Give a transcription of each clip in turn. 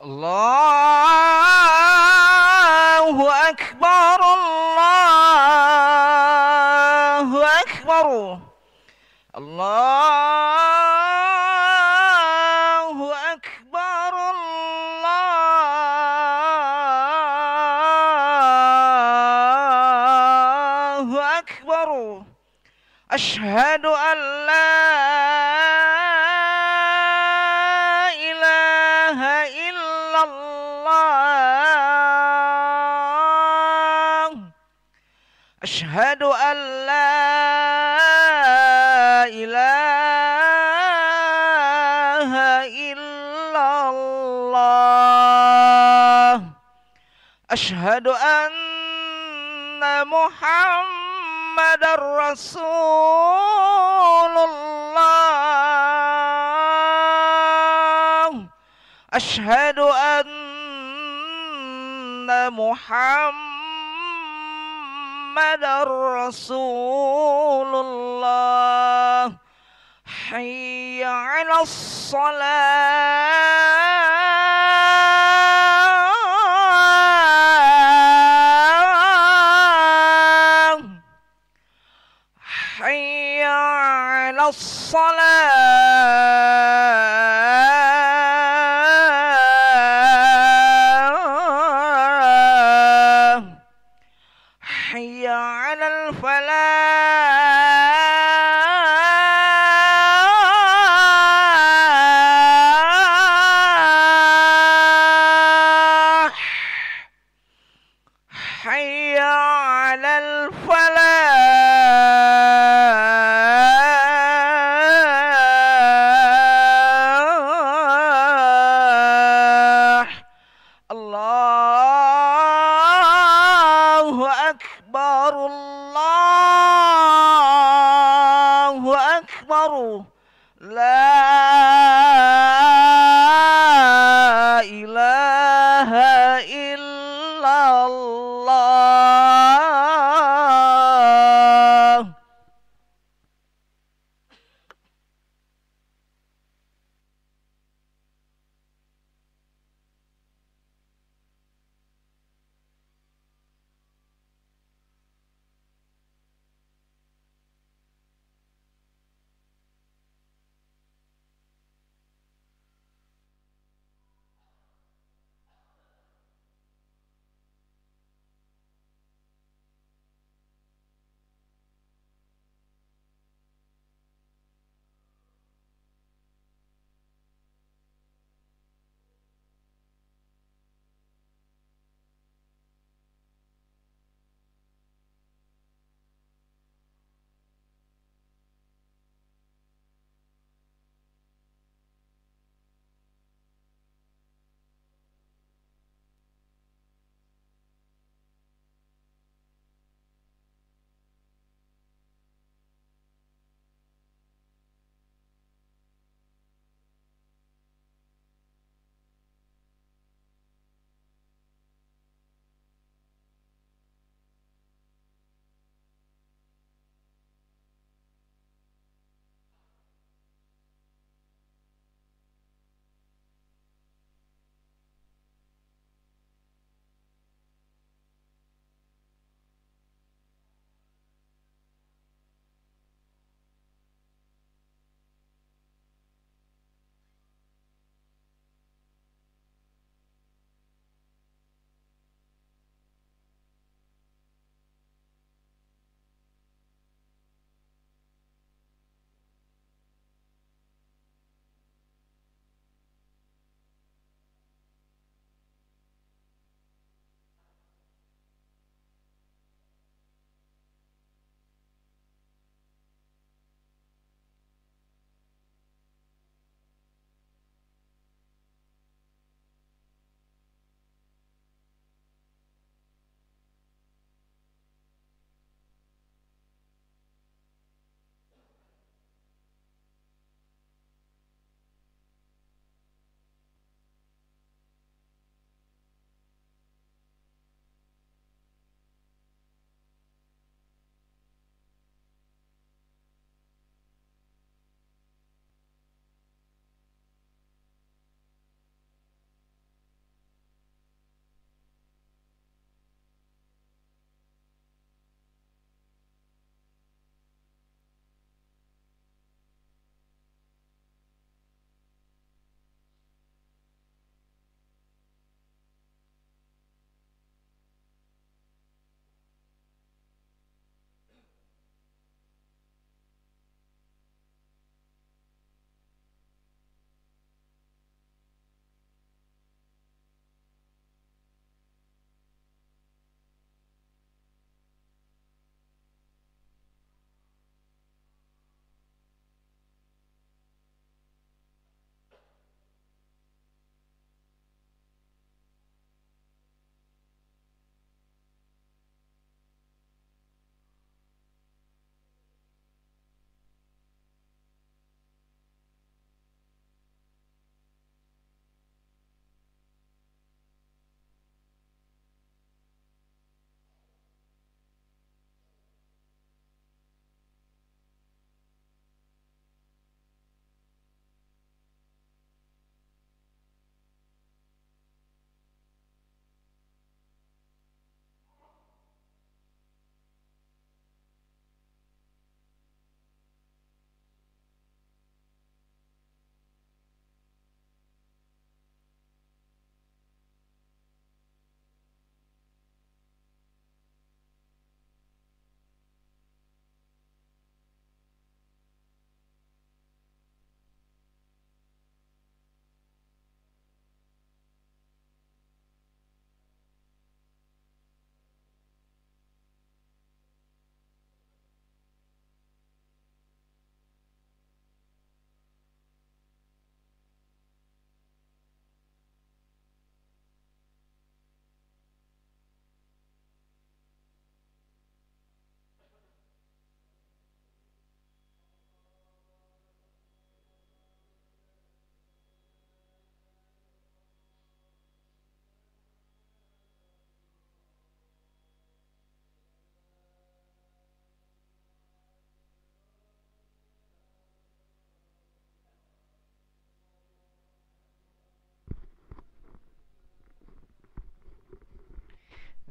Allahu Akbar, Allahu Akbar, Allahu Akbar, Allahu Akbar. Asyhadu an la ilaha illallah. Asyhadu an la ilaha illallah. Asyhadu anna Muhammadar Rasulullah. Asyhadu anna Muhammadar Rasulullah. Hayya 'alas salah. Hayya 'alas salah. Hayya 'alal falah.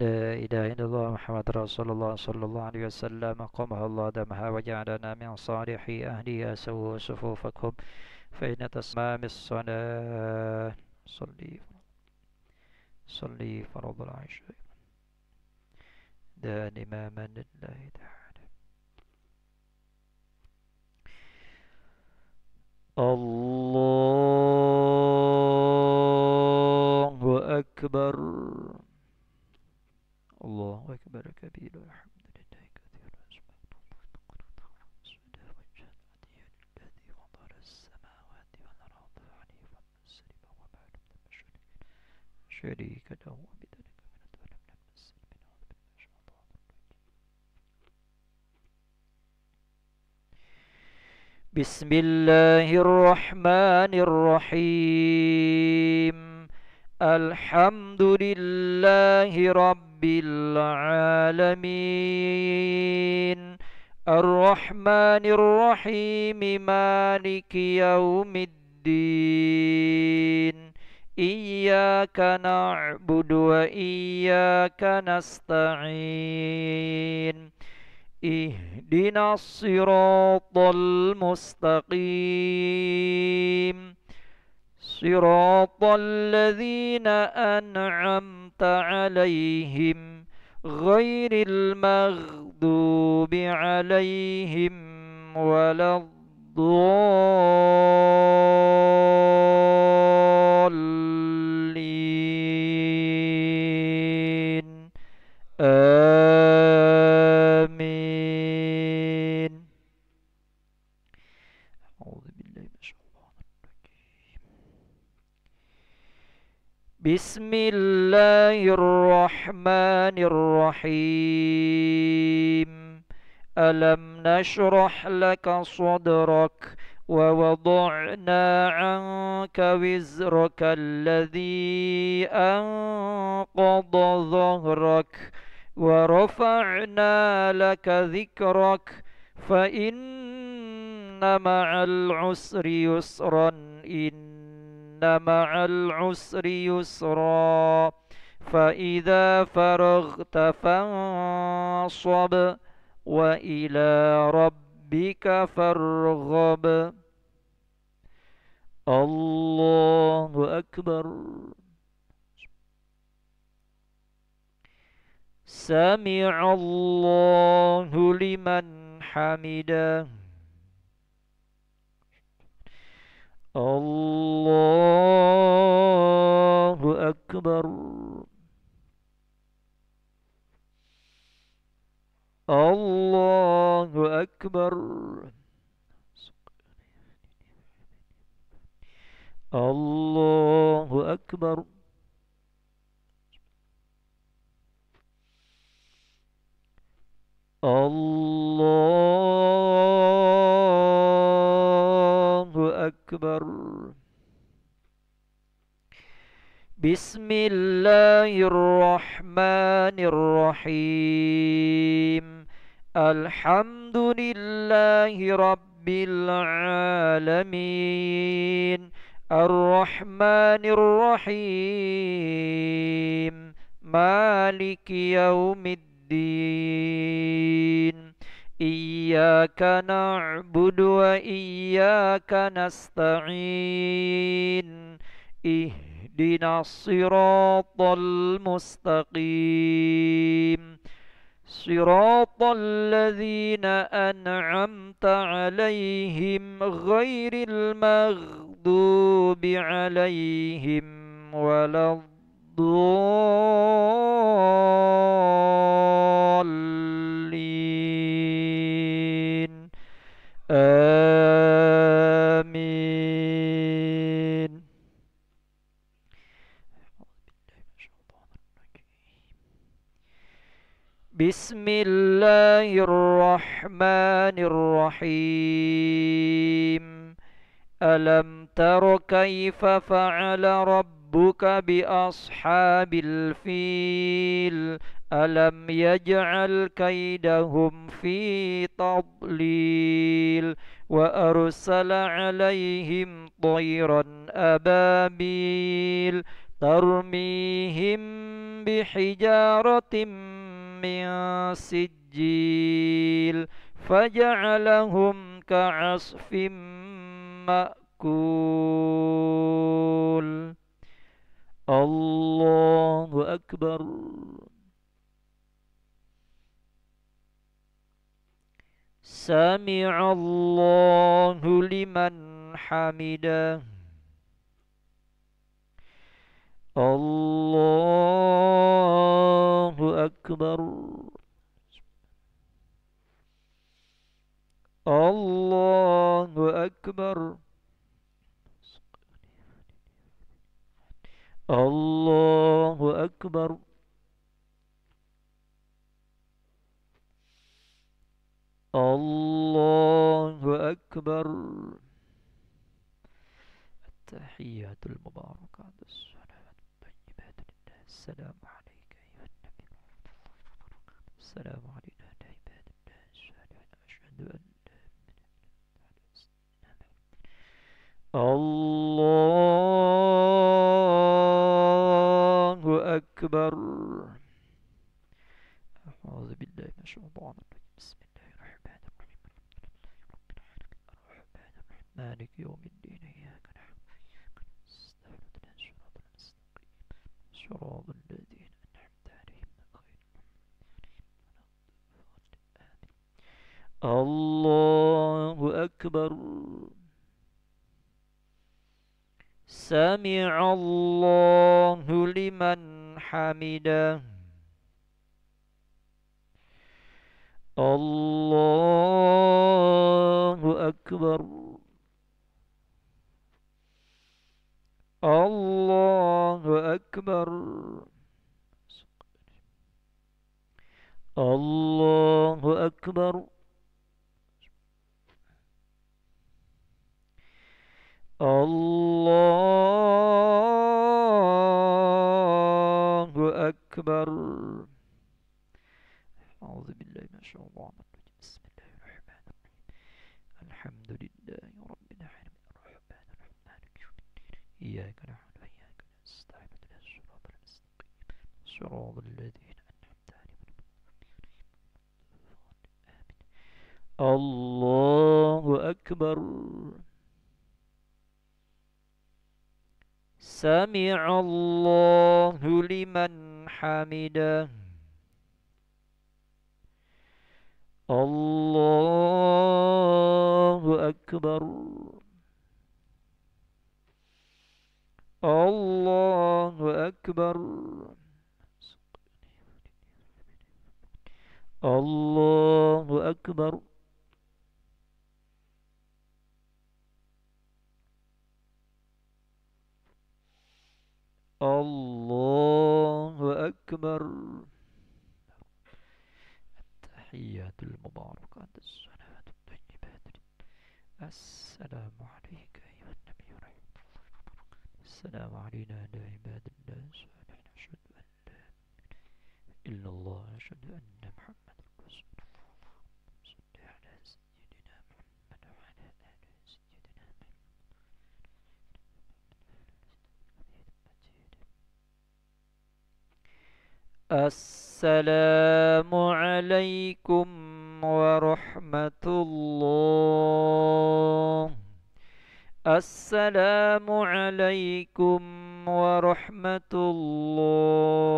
لا إله إلا الله محمد رسول الله صلى الله عليه وسلم قامها الله دمها وجعلنا من صالح أهلها سووا صفوفكم فإن تسمام الصلاة صلي فرض العشاء دان إماما لله تعالى. الله أكبر. الله أكبر كبير الحمد لله كثيرا سبحانه وتعالى الذي فطر السماوات والأرض حنيفا مسلما وما لم شريك له وبذلك أمرت ولم المسلمين بسم الله الرحمن الرحيم. الحمد لله رب العالمين الرحمن الرحيم مالك يوم الدين إياك نعبد وإياك نستعين اهدنا الصراط المستقيم صراط الذين أنعمت عليهم غير المغضوب عليهم ولا الضالين آمين. أعوذ بالله من الشيطان الرجيم. بسم الله الرحمن الرحيم. ألم نشرح لك صدرك ووضعنا عنك وزرك الذي أنقض ظهرك ورفعنا لك ذكرك فإن مع العسر يسرا إن مع العسر يسرا فإذا فرغت فانصب وإلى ربك فارغب. الله أكبر. سمع الله لمن حمده. الله أكبر. الله أكبر. الله أكبر. الله أكبر. بسم الله الرحمن الرحيم. الحمد لله رب العالمين الرحمن الرحيم مالك يوم الدين إياك نعبد وإياك نستعين اهدنا الصراط المستقيم صراط الذين أنعمت عليهم غير المغضوب عليهم ولا الضالين آمين. بسم الله الرحمن الرحيم. ألم تر كيف فعل ربك بأصحاب الفيل ألم يجعل كيدهم في تضليل وأرسل عليهم طيرا أبابيل ترميهم بحجارة من سجيل فجعلهم كعصف مأكول. الله أكبر. سمع الله لمن حمده. الله أكبر. الله أكبر. الله أكبر. الله أكبر. التحيات المباركات الصلوات الطيبات لله. السلام عليك أيها النبي. السلام علينا وعلى عباد الله الصالحين. أشهد أن الله أكبر. أعوذ بالله من الشيطان الرجيم. بسم الله الرحمن الرحيم. الرحمن الرحيم مالك يوم الدين. إياك نعبد وإياك نستعين اهدنا الصراط المستقيم صراط الذين أنعمت عليهم غير المغضوب عليهم. الله أكبر. سمع الله لمن حمده. الله أكبر. الله أكبر. الله أكبر. الله أكبر. أعوذ بالله من الشيطان الرجيم. بسم الله الرحمن الرحيم. الحمد لله رب العالمين. الرحمن الرحيم مالك يوم الدين. إياك نعبد وإياك نستعين اهدنا الصراط المستقيم صراط الذين أنعمت عليهم. الله أكبر. سمع الله لمن حمده. الله أكبر. الله أكبر. الله أكبر. الله أكبر. التحيات المباركات الصلوات الطيبات. السلام عليك أيها النبي ورحمة الله وبركاته. السلام علينا وعلى عباد الله الصالحين. أشهد أن لا إله إلا الله. أشهد أن محمدا رسول الله. صل على سيدنا محمد وعلى آل سيدنا محمد. السلام عليكم ورحمة الله. السلام عليكم ورحمة الله.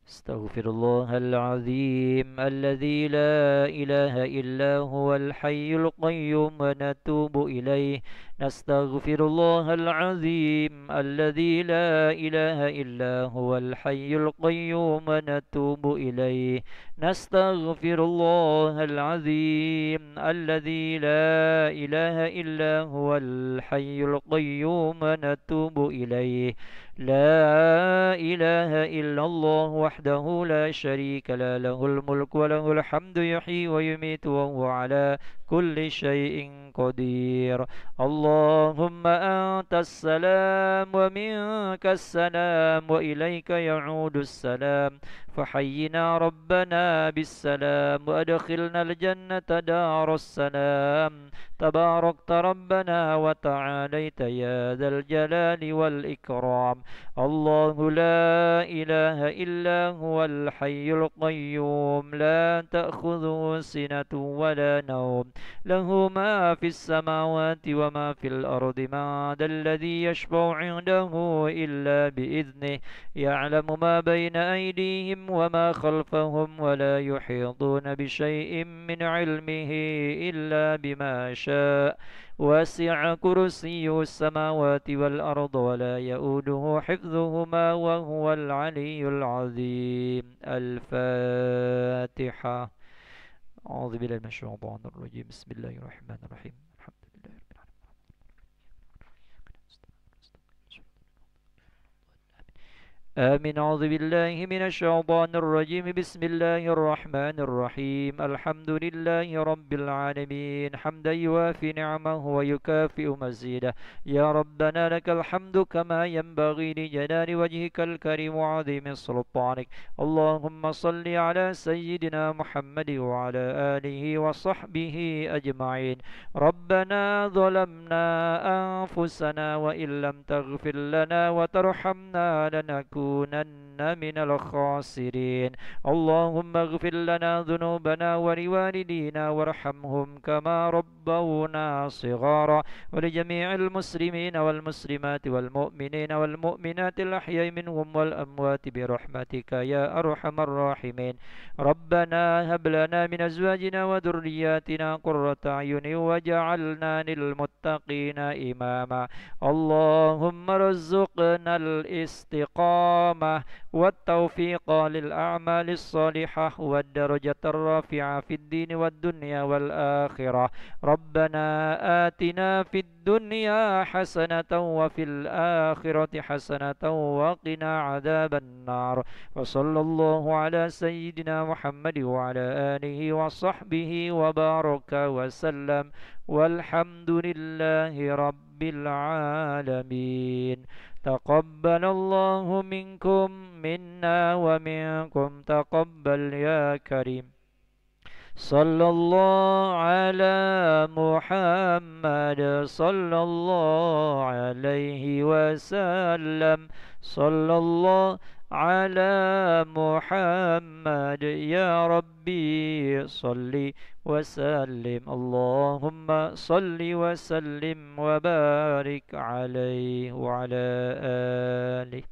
استغفر الله العظيم الذي لا إله إلا هو الحي القيوم ونتوب إليه. نستغفر الله العظيم الذي لا إله إلا هو الحي القيوم ونتوب إليه. نستغفر الله العظيم الذي لا إله إلا هو الحي القيوم ونتوب إليه. لا إله إلا الله وحده لا شريك له، له الملك وله الحمد يحيي ويميت وهو على كل شيء قدير. اللهم أنت السلام ومنك السلام وإليك يعود السلام. فحينا ربنا بالسلام وأدخلنا الجنة دار السلام. تباركت ربنا وتعاليت يا ذا الجلال والإكرام. الله لا إله إلا هو الحي القيوم لا تأخذه سنة ولا نوم له ما في السماوات وما في الأرض. ما ذا الذي يشفع عنده إلا بإذنه يعلم ما بين أيديهم وما خلفهم ولا يحيطون بشيء من علمه إلا بما شاء. وسع كرسيه السماوات والأرض ولا يؤوده حفظهما وهو العلي العظيم. الفاتحة. أعوذ بالله من الشيطان الرجيم. بسم الله الرحمن الرحيم. الحمد لله رب العالمين. آمين. أعوذ بالله من الشيطان الرجيم. بسم الله الرحمن الرحيم. الحمد لله رب العالمين حمدا يوافي نعمه ويكافئ مزيده. يا ربنا لك الحمد كما ينبغي لجلال وجهك الكريم وعظيم سلطانك. اللهم صل على سيدنا محمد وعلى آله وصحبه أجمعين. ربنا ظلمنا أنفسنا وإن لم تغفر لنا وترحمنا لنكونن من الخاسرين. اللهم اغفر لنا ذنوبنا ولوالدينا وارحمهم كما ربونا صغارا. ولجميع المسلمين والمسلمات والمؤمنين والمؤمنات الأحياء منهم والأموات برحمتك يا أرحم الراحمين. ربنا هب لنا من أزواجنا وذرياتنا قرة أعين واجعلنا للمتقين إماما. اللهم ارزقنا الاستقامة والتوفيق للأعمال الصالحة والدرجة الرافعة في الدين والدنيا والآخرة. ربنا آتنا في الدنيا حسنة وفي الآخرة حسنة وقنا عذاب النار. وصلى الله على سيدنا محمد وعلى آله وصحبه وبارك وسلم والحمد لله رب العالمين. تقبل الله منكم منا ومنكم تقبل يا كريم. صلى الله على محمد صلى الله عليه وسلم. صلى الله على محمد يا ربي صل وسلم. اللهم صل وسلم وبارك عليه وعلى آله.